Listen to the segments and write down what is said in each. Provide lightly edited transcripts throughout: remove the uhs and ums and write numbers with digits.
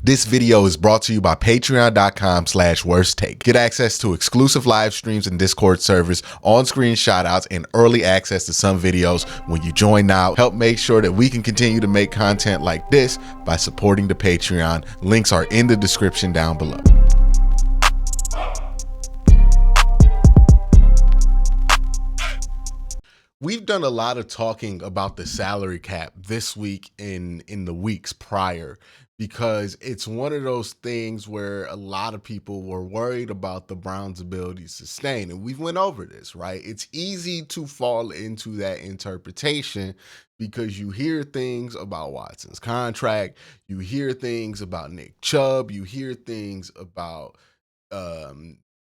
This video is brought to you by patreon.com/worsttake. Get access to exclusive live streams and Discord servers, on-screen shoutouts, and early access to some videos when you join now. Help make sure that we can continue to make content like this by supporting the Patreon. Links are in the description down below. We've done a lot of talking about the salary cap this week in the weeks prior, because it's one of those things where a lot of people were worried about the Browns' ability to sustain. And we've went over this, right? It's easy to fall into that interpretation because you hear things about Watson's contract, you hear things about Nick Chubb, you hear things about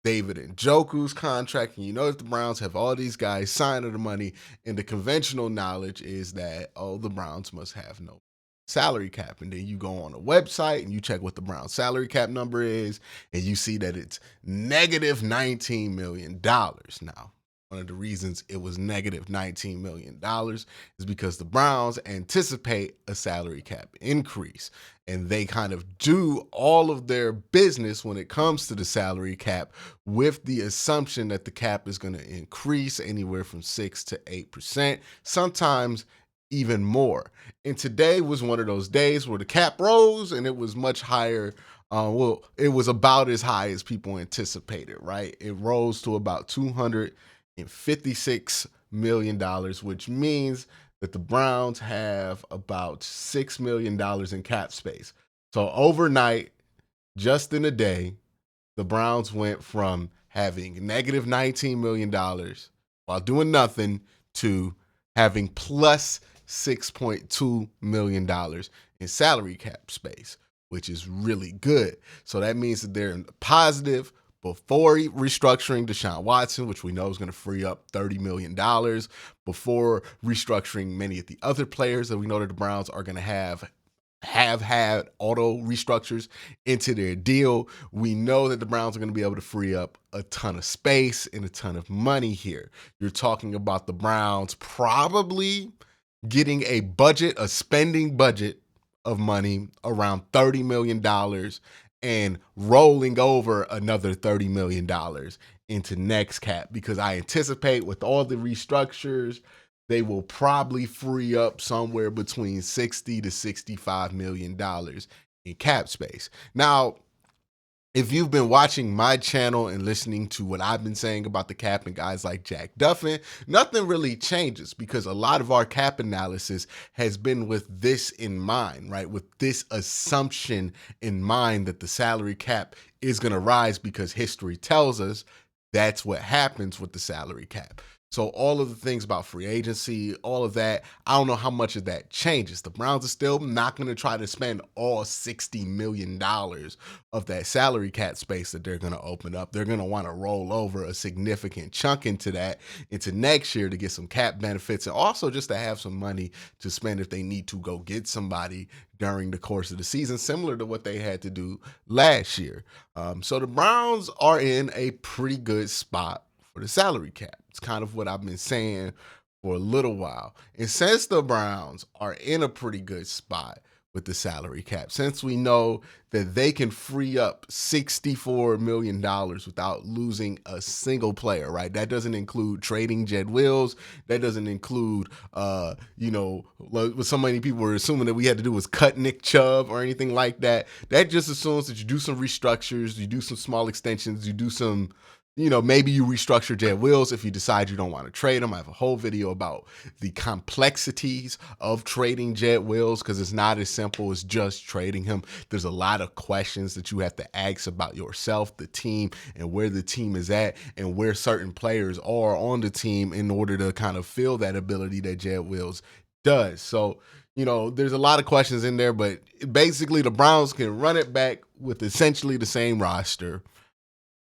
David Njoku's contract, and you know that the Browns have all these guys signing the money, and the conventional knowledge is that, oh, the Browns must have no salary cap. And then you go on a website and you check what the Browns salary cap number is, and you see that it's negative $19 million. Now, one of the reasons it was negative $19 million is because the Browns anticipate a salary cap increase, and they kind of do all of their business when it comes to the salary cap with the assumption that the cap is going to increase anywhere from 6 to 8%, sometimes even more. And today was one of those days where the cap rose, and it was much higher. It was about as high as people anticipated, right? It rose to about $256 million, which means that the Browns have about $6 million in cap space. So overnight, just in a day, the Browns went from having negative $19 million while doing nothing to having plus $6.2 million in salary cap space, which is really good. So that means that they're in the positive before restructuring Deshaun Watson, which we know is going to free up $30 million, before restructuring many of the other players that we know that the Browns are going to have had auto restructures into their deal. We know that the Browns are going to be able to free up a ton of space and a ton of money here. You're talking about the Browns probably getting a spending budget of money around $30 million and rolling over another $30 million into next cap, because I anticipate with all the restructures, they will probably free up somewhere between $60 to $65 million in cap space. Now, if you've been watching my channel and listening to what I've been saying about the cap and guys like Jack Duffin, nothing really changes, because a lot of our cap analysis has been with this in mind, right? With this assumption in mind that the salary cap is going to rise, because history tells us that's what happens with the salary cap. So all of the things about free agency, all of that, I don't know how much of that changes. The Browns are still not going to try to spend all $60 million of that salary cap space that they're going to open up. They're going to want to roll over a significant chunk into next year to get some cap benefits, and also just to have some money to spend if they need to go get somebody during the course of the season, similar to what they had to do last year. So the Browns are in a pretty good spot for the salary cap. It's kind of what I've been saying for a little while. And since the Browns are in a pretty good spot with the salary cap, since we know that they can free up $64 million without losing a single player, right? That doesn't include trading Jed Wills. That doesn't include, what so many people were assuming that we had to do was cut Nick Chubb or anything like that. That just assumes that you do some restructures, you do some small extensions, you do some, maybe you restructure Jed Wills if you decide you don't want to trade him. I have a whole video about the complexities of trading Jed Wills, because it's not as simple as just trading him. There's a lot of questions that you have to ask about yourself, the team, and where the team is at, and where certain players are on the team in order to kind of fill that ability that Jed Wills does. So, there's a lot of questions in there, but basically the Browns can run it back with essentially the same roster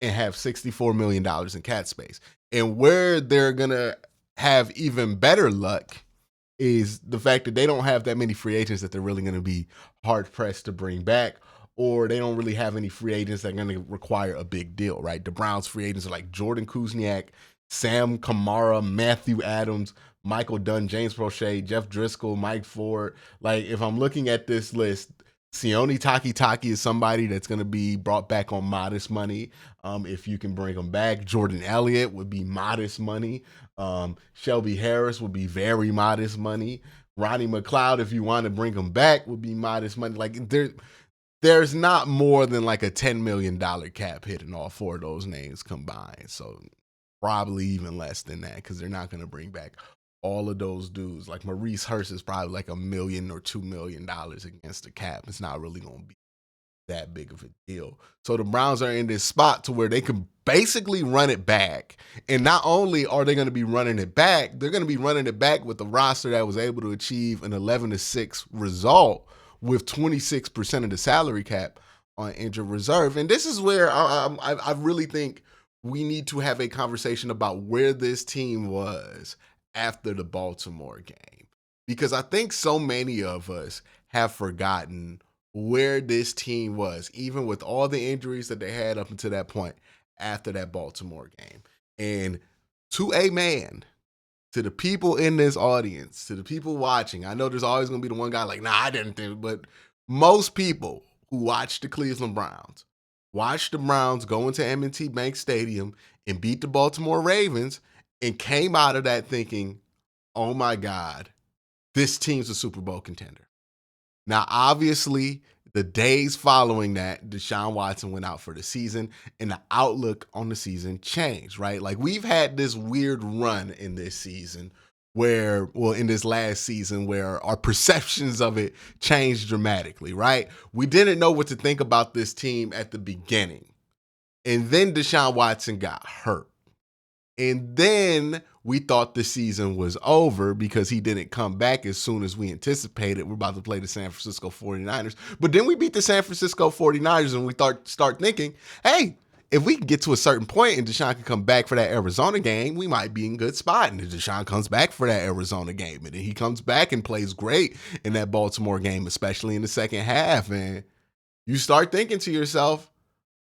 and have $64 million in cap space. And where they're going to have even better luck is the fact that they don't have that many free agents that they're really going to be hard-pressed to bring back, or they don't really have any free agents that are going to require a big deal, right? The Browns free agents are like Jordan Kuzniak, Sam Kamara, Matthew Adams, Michael Dunn, James Prochet, Jeff Driscoll, Mike Ford. Like, if I'm looking at this list, Sione Takitaki is somebody that's going to be brought back on modest money. If you can bring him back, Jordan Elliott would be modest money. Shelby Harris would be very modest money. Ronnie McLeod, if you want to bring him back, would be modest money. Like there's not more than like a $10 million cap hit in all four of those names combined. So probably even less than that because they're not going to bring back all of those dudes. Like Maurice Hurst is probably like $1 million or $2 million against the cap. It's not really going to be that big of a deal. So the Browns are in this spot to where they can basically run it back. And not only are they going to be running it back, they're going to be running it back with a roster that was able to achieve an 11-6 result with 26% of the salary cap on injured reserve. And this is where I really think we need to have a conversation about where this team was after the Baltimore game. Because I think so many of us have forgotten where this team was, even with all the injuries that they had up until that point after that Baltimore game. And to a man, to the people in this audience, to the people watching, I know there's always going to be the one guy like, nah, I didn't think, but most people who watch the Cleveland Browns, watched the Browns go into M&T Bank Stadium and beat the Baltimore Ravens and came out of that thinking, oh my God, this team's a Super Bowl contender. Now, obviously, the days following that, Deshaun Watson went out for the season, and the outlook on the season changed, right? Like, we've had this weird run in this season in this last season where our perceptions of it changed dramatically, right? We didn't know what to think about this team at the beginning. And then Deshaun Watson got hurt. And then we thought the season was over because he didn't come back as soon as we anticipated. We're about to play the San Francisco 49ers. But then we beat the San Francisco 49ers and we start thinking, hey, if we can get to a certain point and Deshaun can come back for that Arizona game, we might be in good spot. And if Deshaun comes back for that Arizona game, and then he comes back and plays great in that Baltimore game, especially in the second half, and you start thinking to yourself,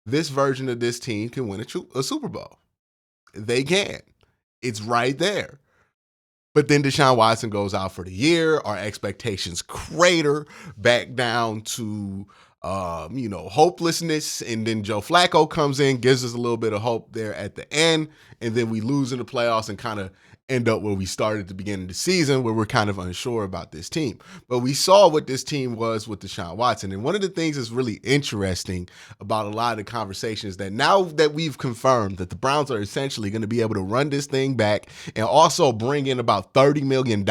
this version of this team can win a Super Bowl. They can. It's right there. But then Deshaun Watson goes out for the year. Our expectations crater back down to, hopelessness. And then Joe Flacco comes in, gives us a little bit of hope there at the end. And then we lose in the playoffs and kind of end up where we started at the beginning of the season, where we're kind of unsure about this team. But we saw what this team was with Deshaun Watson. And one of the things that's really interesting about a lot of the conversations that now that we've confirmed that the Browns are essentially going to be able to run this thing back and also bring in about $30 million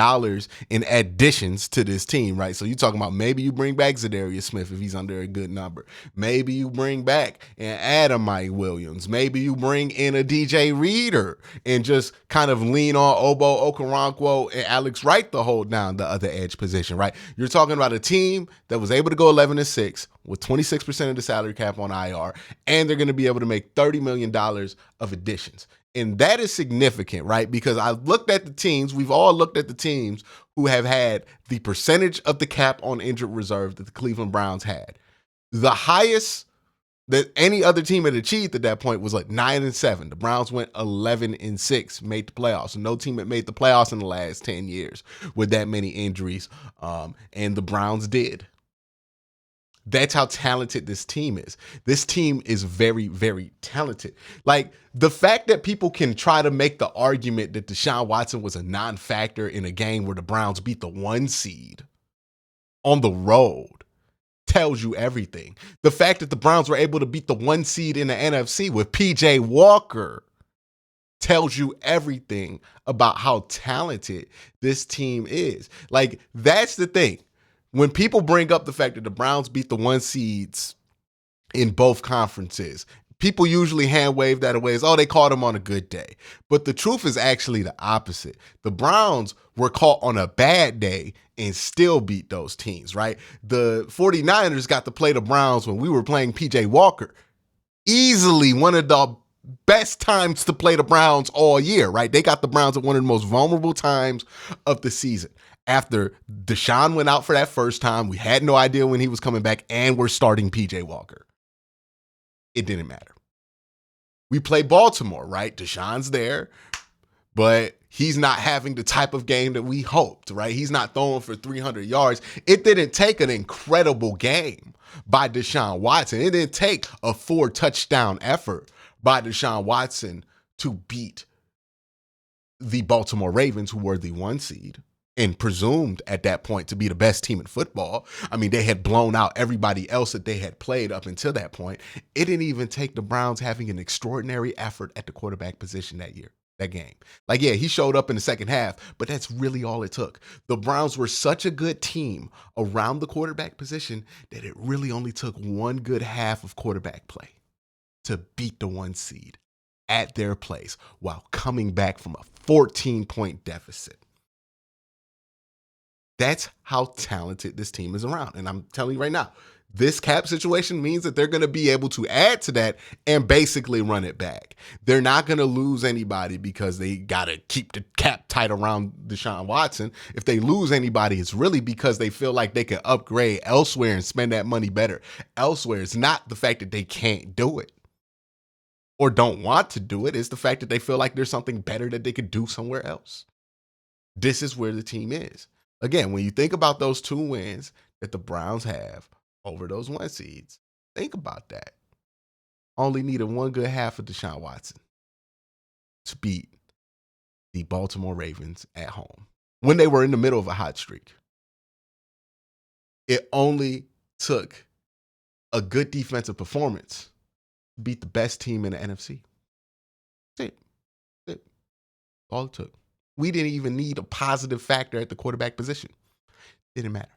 in additions to this team, right? So you're talking about maybe you bring back Zadarius Smith if he's under a good number. Maybe you bring back and add a Mike Williams. Maybe you bring in a DJ Reader and just kind of lean on Obo Okoronkwo and Alex Wright to hold down the other edge position, right? You're talking about a team that was able to go 11-6 with 26% of the salary cap on IR, and they're going to be able to make $30 million of additions. And that is significant, right? Because I looked at the teams, we've all looked at the teams who have had the percentage of the cap on injured reserve that the Cleveland Browns had. The highest that any other team had achieved at that point was like 9-7. The Browns went 11-6, made the playoffs. No team had made the playoffs in the last 10 years with that many injuries, and the Browns did. That's how talented this team is. This team is very, very talented. Like, the fact that people can try to make the argument that Deshaun Watson was a non-factor in a game where the Browns beat the 1 seed on the road tells you everything. The fact that the Browns were able to beat the 1 seed in the NFC with PJ Walker tells you everything about how talented this team is. Like, that's the thing. When people bring up the fact that the Browns beat the 1 seeds in both conferences, people usually hand wave that away as, oh, they caught them on a good day. But the truth is actually the opposite. The Browns were caught on a bad day and still beat those teams, right? The 49ers got to play the Browns when we were playing PJ Walker. Easily one of the best times to play the Browns all year, right? They got the Browns at one of the most vulnerable times of the season. After Deshaun went out for that first time, we had no idea when he was coming back, and we're starting PJ Walker. It didn't matter. We play Baltimore, right? Deshaun's there. but he's not having the type of game that we hoped, right? He's not throwing for 300 yards. It didn't take an incredible game by Deshaun Watson. It didn't take a 4-touchdown effort by Deshaun Watson to beat the Baltimore Ravens, who were the 1 seed and presumed at that point to be the best team in football. I mean, they had blown out everybody else that they had played up until that point. It didn't even take the Browns having an extraordinary effort at the quarterback position that game. Like, yeah, he showed up in the second half, but that's really all it took. The Browns were such a good team around the quarterback position that it really only took one good half of quarterback play to beat the 1 seed at their place while coming back from a 14-point deficit. That's how talented this team is around. And I'm telling you right now, this cap situation means that they're going to be able to add to that and basically run it back. They're not going to lose anybody because they got to keep the cap tight around Deshaun Watson. If they lose anybody, it's really because they feel like they can upgrade elsewhere and spend that money better elsewhere. It's not the fact that they can't do it or don't want to do it. It's the fact that they feel like there's something better that they could do somewhere else. This is where the team is. Again, when you think about those 2 wins that the Browns have over those 1 seeds, think about that. Only needed one good half of Deshaun Watson to beat the Baltimore Ravens at home when they were in the middle of a hot streak. It only took a good defensive performance to beat the best team in the NFC. That's it. All it took. We didn't even need a positive factor at the quarterback position. Didn't matter.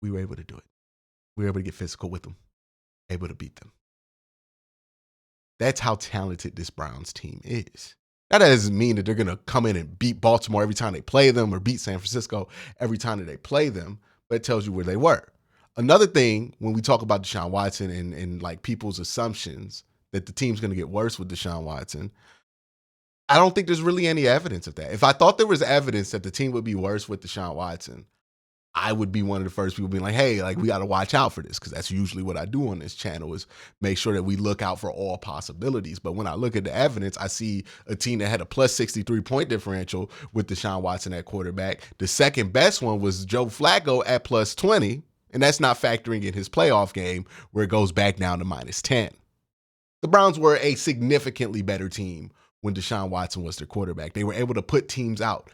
We were able to do it. We were able to get physical with them, able to beat them. That's how talented this Browns team is. That doesn't mean that they're going to come in and beat Baltimore every time they play them or beat San Francisco every time that they play them, but it tells you where they were. Another thing, when we talk about Deshaun Watson and like people's assumptions that the team's going to get worse with Deshaun Watson, I don't think there's really any evidence of that. If I thought there was evidence that the team would be worse with Deshaun Watson, I would be one of the first people being like, hey, like we got to watch out for this, because that's usually what I do on this channel is make sure that we look out for all possibilities. But when I look at the evidence, I see a team that had a plus 63 point differential with Deshaun Watson at quarterback. The second best one was Joe Flacco at plus 20, and that's not factoring in his playoff game where it goes back down to minus 10. The Browns were a significantly better team when Deshaun Watson was their quarterback. They were able to put teams out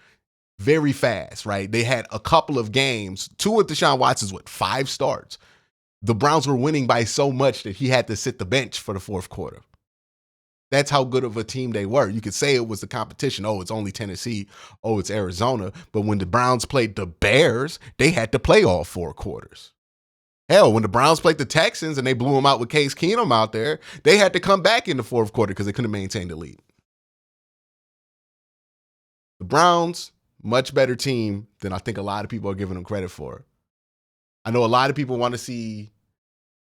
very fast, right? They had a couple of games, 2 of Deshaun Watson's, 5 starts. The Browns were winning by so much that he had to sit the bench for the 4th quarter. That's how good of a team they were. You could say it was the competition. Oh, it's only Tennessee. Oh, it's Arizona. But when the Browns played the Bears, they had to play all 4 quarters. Hell, when the Browns played the Texans and they blew them out with Case Keenum out there, they had to come back in the 4th quarter because they couldn't maintain the lead. The Browns, much better team than I think a lot of people are giving them credit for. I know a lot of people want to see,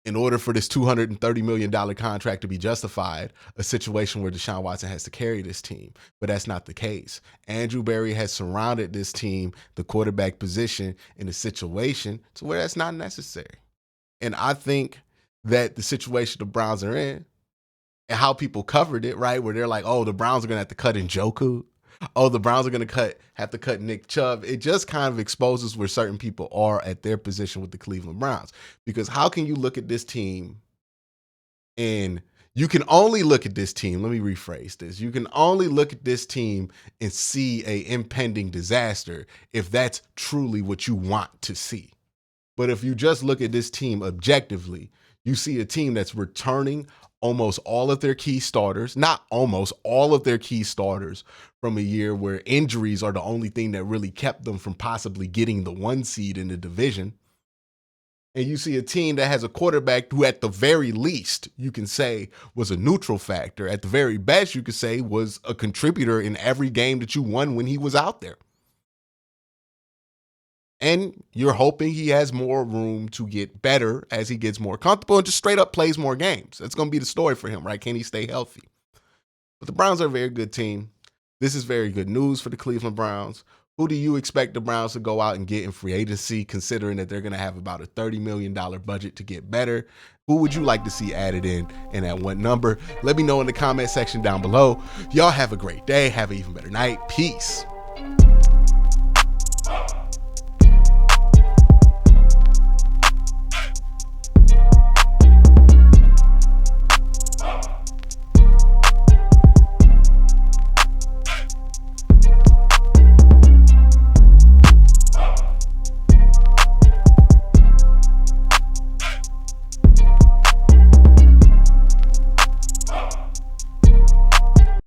in order for this $230 million contract to be justified, a situation where Deshaun Watson has to carry this team. But that's not the case. Andrew Berry has surrounded this team, the quarterback position, in a situation to where that's not necessary. And I think that the situation the Browns are in and how people covered it, right, where they're like, oh, the Browns are going to have to cut Njoku. Oh, the Browns are going to have to cut Nick Chubb. It just kind of exposes where certain people are at their position with the Cleveland Browns. Because how can you look at this team and you can only look at this team. Let me rephrase this. You can only look at this team and see a impending disaster if that's truly what you want to see. But if you just look at this team objectively, you see a team that's returning almost all of their key starters, not almost all of their key starters from a year where injuries are the only thing that really kept them from possibly getting the 1 seed in the division. And you see a team that has a quarterback who at the very least you can say was a neutral factor. At the very best you could say was a contributor in every game that you won when he was out there. And you're hoping he has more room to get better as he gets more comfortable and just straight up plays more games. That's going to be the story for him, right? Can he stay healthy? But the Browns are a very good team. This is very good news for the Cleveland Browns. Who do you expect the Browns to go out and get in free agency, considering that they're going to have about a $30 million budget to get better? Who would you like to see added in, and at what number? Let me know in the comment section down below. Y'all have a great day. Have an even better night. Peace.